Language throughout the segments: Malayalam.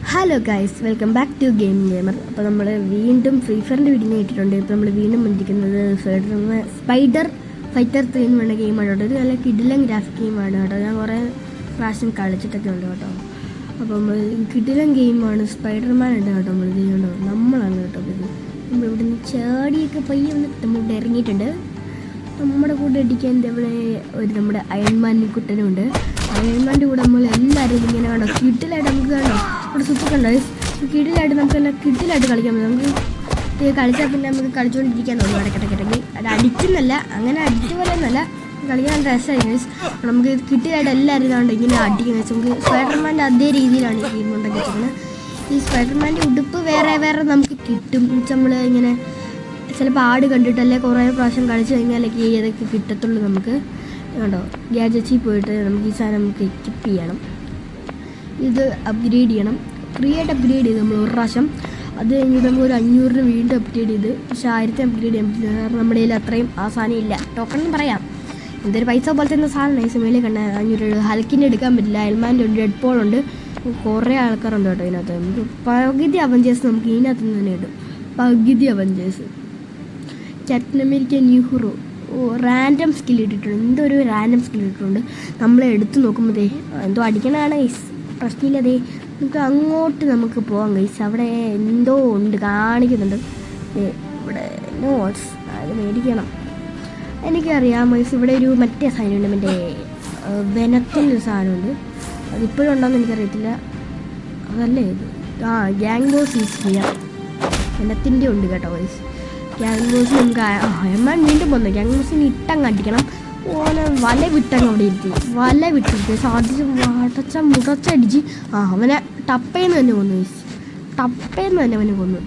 Hello guys, welcome back to game gamer. അപ്പോൾ നമ്മൾ വീണ്ടും ഫ്രീ ഫയറിൻ്റെ വീഡിയോ ഇട്ടിട്ടുണ്ട്. ഇപ്പോൾ നമ്മൾ വീണ്ടും വന്നിരിക്കുന്നത് സ്പൈഡർ ഫൈറ്റർ 3 എന്ന് പറഞ്ഞ ഗെയിമാണ് കേട്ടോ. ഇത് നല്ല കിടിലൻ ഗ്രാഫിക് ഗെയിമാണ് കേട്ടോ. ഞാൻ കുറേ പ്രാവശ്യം കളിച്ചിട്ടൊക്കെ ഉണ്ട് കേട്ടോ. അപ്പോൾ നമ്മൾ കിടിലൻ ഗെയിമാണ്. സ്പൈഡർമാൻ ഉണ്ട് കേട്ടോ. നമ്മൾ ചെയ്യുന്നുണ്ടോ നമ്മളാണ് കേട്ടോ. ഇത് നമ്മൾ ഇവിടുന്ന് ചാടിയൊക്കെ പയ്യെ വന്നിട്ട് നമ്മളിവിടെ ഇറങ്ങിയിട്ടുണ്ട്. നമ്മുടെ കൂടെ അടിക്കാൻ ഇവിടെ നമ്മുടെ അയൺമാൻ കുട്ടനുണ്ട്. അയൺമാൻ്റെ കൂടെ നമ്മൾ എല്ലാവരും ഇങ്ങനെ കണ്ടോ കിട്ടിലായിട്ട് നമുക്ക് കണ്ടോ ഇവിടെ സുഖമുണ്ടോ കിടിലായിട്ട് നമുക്കെല്ലാം കിടിലായിട്ട് കളിക്കാൻ പറ്റും. നമുക്ക് കളിച്ചാൽ പിന്നെ നമുക്ക് കളിച്ചുകൊണ്ടിരിക്കാൻ തോന്നും ഇടയ്ക്കിടയ്ക്കിടയ്ക്ക്. അത് അടിക്കുന്നല്ല, അങ്ങനെ അടിച്ച പോലെ എന്നല്ല, കളിക്കാൻ രസമായി. നമുക്ക് കിട്ടിലായിട്ട് എല്ലാവരും കണ്ടോ ഇങ്ങനെ അടിക്കുന്നത് വെച്ചാൽ നമുക്ക് സ്പൈഡർമാൻ്റെ അതേ രീതിയിലാണ് ഈ ഗെയിം ഉണ്ടാക്കിയിരിക്കുന്നത്. ഈ സ്പൈഡർമാൻ്റെ ഉടുപ്പ് വേറെ നമുക്ക് കിട്ടും. നമ്മൾ ഇങ്ങനെ ചിലപ്പോൾ ആട് കണ്ടിട്ടല്ലേ കുറേ പ്രാവശ്യം കളിച്ച് കഴിഞ്ഞാലൊക്കെ ഏതൊക്കെ കിട്ടത്തുള്ളൂ. നമുക്ക് കണ്ടോ ഗാഡ്ജറ്റ്സിൽ പോയിട്ട് നമുക്ക് ഈ സാധനം നമുക്ക് എക്വിപ്പ് ചെയ്യണം. ഇത് അപ്ഗ്രേഡ് ചെയ്യണം. ക്രിയേറ്റ് അപ്ഗ്രേഡ് ചെയ്ത് നമ്മൾ ഒരു പ്രാവശ്യം, അത് കഴിഞ്ഞിട്ട് നമുക്ക് ഒരു 500 വീണ്ടും അപ്ഗ്രേഡ് ചെയ്ത്, പക്ഷേ 1000 അപ്ഗ്രേഡ് ചെയ്യാൻ പറ്റില്ല. കാരണം നമ്മുടെ കയ്യിൽ അത്രയും ആ സാധനം ഇല്ല. ടോക്കൺ എന്ന് പറയാം, എന്തൊരു പൈസ പോലത്തെ എന്ന സാധനം നൈസ് മേലെ കണ്ട 500 ഹൽക്കിന് എടുക്കാൻ പറ്റില്ല. അയൽമാൻ്റെ ഉണ്ട്, ഡെഡ് പോൾ ഉണ്ട്, കുറേ ആൾക്കാരുണ്ട് കേട്ടോ ഇതിനകത്ത്. നമുക്ക് പകുതി അവഞ്ചേഴ്സ് നമുക്ക് ഇതിനകത്ത് നിന്ന് തന്നെ കിട്ടും. പകുതി Avengers. Captain America new hero random skill ഇട്ടിട്ടുണ്ട്. എന്തോ ഒരു റാൻഡം സ്കിൽ ഇട്ടിട്ടുണ്ട്. നമ്മളെ എടുത്ത് നോക്കുമ്പോഴേ എന്തോ അടിക്കണതാണ് ഗൈസ്, പ്രശ്നമില്ലതേ. നമുക്ക് അങ്ങോട്ട് നമുക്ക് പോകാം ഗൈസ്. അവിടെ എന്തോ ഉണ്ട് കാണിക്കുന്നുണ്ട്. ഇവിടെ നോട്ട്സ് അത് മേടിക്കണം. എനിക്കറിയാം ഗൈസ്, ഇവിടെ ഒരു മറ്റേ സാധനമുണ്ട്, മറ്റേ വെനത്തിൻ്റെ ഒരു സാധനമുണ്ട്. അതിപ്പോഴും ഉണ്ടോയെന്ന് എനിക്കറിയത്തില്ല. അതല്ലേ ഇത്? ഗ്യാങ് ബോസ് യൂസ് ചെയ്യാം. വെനത്തിൻ്റെ ഉണ്ട് കേട്ടോ ഗൈസ്. ഗ്യാങ് ബോസ് നമുക്ക് അയൺമാൻ വീണ്ടും പോകുന്നത്. ഗ്യാങ് ബോസിന് ഇട്ടങ്ങ് അടിക്കണം. ഓനെ വല വിട്ടങ്ങ് അവിടെ ഇരുത്തി, വല വിട്ടിരുത്തി സാധിച്ച് മുടച്ചടിച്ച് അവനെ ടപ്പേന്ന് തന്നെ കൊന്നു. ടപ്പേന്ന് തന്നെ അവനെ കൊന്നു.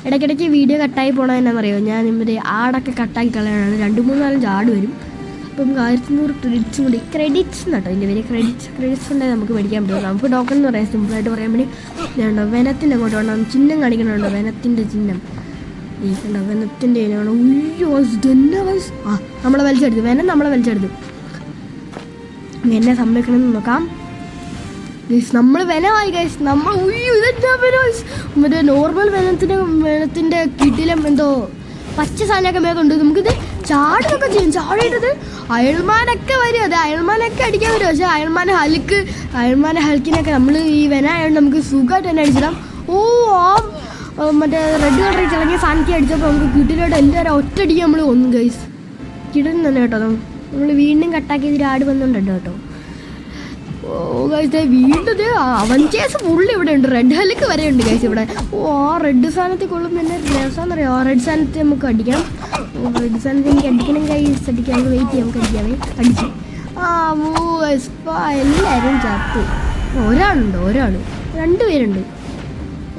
ഇടയ്ക്കിടയ്ക്ക് വീഡിയോ കട്ടായി പോകണത് എന്നാണെന്നറിയോ, ഞാൻ ഇവരെ ആടൊക്കെ കട്ടാക്കി കളയാണ്. 2-3-4 ആട് വരും. അപ്പം നമുക്ക് 1500 ക്രെഡിറ്റ്സും കൂടി, ക്രെഡിറ്റ്സ് കേട്ടോ ഇതിൻ്റെ പേര്. ക്രെഡിറ്റ്സ് ഉണ്ടെങ്കിൽ നമുക്ക് മേടിക്കാൻ പറ്റും. നമുക്ക് ടോക്കൺ എന്ന് പറയാം, സിമ്പിളായിട്ട് പറയാൻ വേണ്ടി. ഞാനുണ്ടോ വെനത്തിൻ്റെ അങ്ങോട്ട് വേണം ചിഹ്നം കാണിക്കണുണ്ടോ, വെനത്തിൻ്റെ ചിഹ്നം. കണ്ടോ വെനത്തിൻ്റെ ഇനാണ്. നമ്മളെ വലിച്ചെടുത്ത് വെനം, നമ്മളെ വലിച്ചെടുത്ത് എന്നെ സമ്മതിക്കണമെന്ന് നോക്കാം. നമ്മൾ വെനമായി ഗൈസ്. നമ്മൾ മറ്റേ നോർമൽ വെനത്തിൻ്റെ കിട്ടിലും എന്തോ പച്ച സാധനമൊക്കെ മേലുണ്ട്. നമുക്കിത് ചാടുന്നൊക്കെ ചെയ്യും. ചാടിയിട്ടത് അയൽമാനൊക്കെ വരും. അത് അയൽമാനൊക്കെ അടിക്കാൻ വരും. പക്ഷേ അയൽമാനെ ഹൽക്കിനൊക്കെ നമ്മൾ ഈ വെന ആയതുകൊണ്ട് നമുക്ക് സുഖമായിട്ട് തന്നെ അടിച്ചിടാം. മറ്റേ റെഡ് കളറിൽ ചിലങ്ങിയ സാധനത്തിൽ അടിച്ചപ്പോൾ നമുക്ക് കിട്ടിലോട്ട് എല്ലാവരും ഒറ്റയടിക്ക് നമ്മൾ ഒന്നും ഗൈസ് കിട്ടുന്നു തന്നെ കേട്ടോ. നമ്മൾ വീണ്ടും കട്ടാക്കി ഇതിൽ ആട് വന്നിട്ടുണ്ട് കേട്ടോ. ഗൈസ് വീണ്ടും അവഞ്ചേഴ്സ് ഫുള്ള് ഇവിടെ ഉണ്ട്. റെഡ് ഹലിക്ക് വരെ ഉണ്ട് ഗൈസ് ഇവിടെ. റെഡ് സാധനത്തിൽ കൊള്ളുമ്പോൾ തന്നെ രസമാണെന്നറിയാം. റെഡ് സാധനത്തിൽ നമുക്ക് അടിക്കാം. റെഡ് സാധനത്തിൽ എനിക്ക് അടിക്കണം ഗൈസ്. അടിക്കാൻ നമുക്ക് വെയിറ്റ് ചെയ്യാം. നമുക്ക് അടിക്കാമേ. അടിച്ചു. എല്ലാവരും ചത്തു. ഒരാളുണ്ട്, 2 പേരുണ്ട്.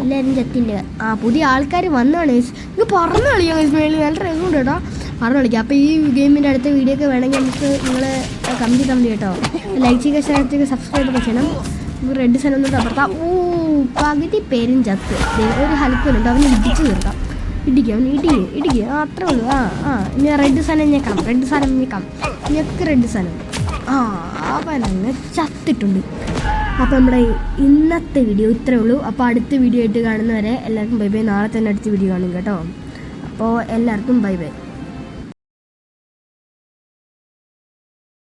എല്ലാവരും ചത്തിൻ്റെ. പുതിയ ആൾക്കാർ വന്നതാണ് ഗൈസ്. നിങ്ങൾക്ക് പറഞ്ഞു കളിക്കാം ഗൈസ്. മേളിൽ നല്ല രസമുണ്ട് കേട്ടോ. പറഞ്ഞു കളിക്കാം. അപ്പോൾ ഈ ഗെയിമിൻ്റെ അടുത്ത വീഡിയോ ഒക്കെ വേണമെങ്കിൽ നമുക്ക് നിങ്ങൾ കമൻറ്റ് കേട്ടോ. ലൈക്ക് ചെയ്യുക, ഷെയർ ചെയ്യുക, സബ്സ്ക്രൈബ് ഒക്കെ ചെയ്യണം. നമുക്ക് റെഡ് സാധനം ഒന്നും തപ്പർത്താം. പകുതി പേരും ചത്ത്. ഒരു ഹൽക്കുന്നുണ്ട്, അവന് ഇടിച്ച് തീർക്കാം. അവന് ഇടിക്കുക അത്രേ ഉള്ളൂ. ഇനി റെഡ് സാധനം ഞെക്കണം. റെഡ് സാധനം അവനങ്ങ് ചത്തിട്ടുണ്ട്. അപ്പോൾ നമ്മുടെ ഇന്നത്തെ വീഡിയോ ഇത്രേ ഉള്ളൂ. അപ്പോൾ അടുത്ത വീഡിയോ ആയിട്ട് കാണുന്നവരെ എല്ലാവർക്കും ബൈ ബൈ. നാളെ തന്നെ അടുത്ത വീഡിയോ കാണും കേട്ടോ. അപ്പോൾ എല്ലാവർക്കും ബൈ ബൈ.